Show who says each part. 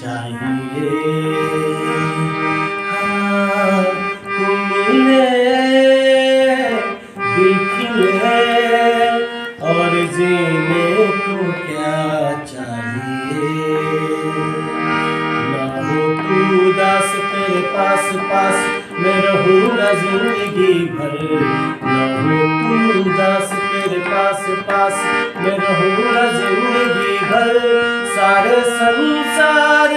Speaker 1: चाहिए। हाँ, तुम मिले, दिल खिले और जीने को क्या चाहिए। ना हो तू उदास, तेरे पास पास मैं रहूँगा जिंदगी भर। ना हो तू उदास, तेरे पास पास मैं रहूँगा जिंदगी भर। सारे संसार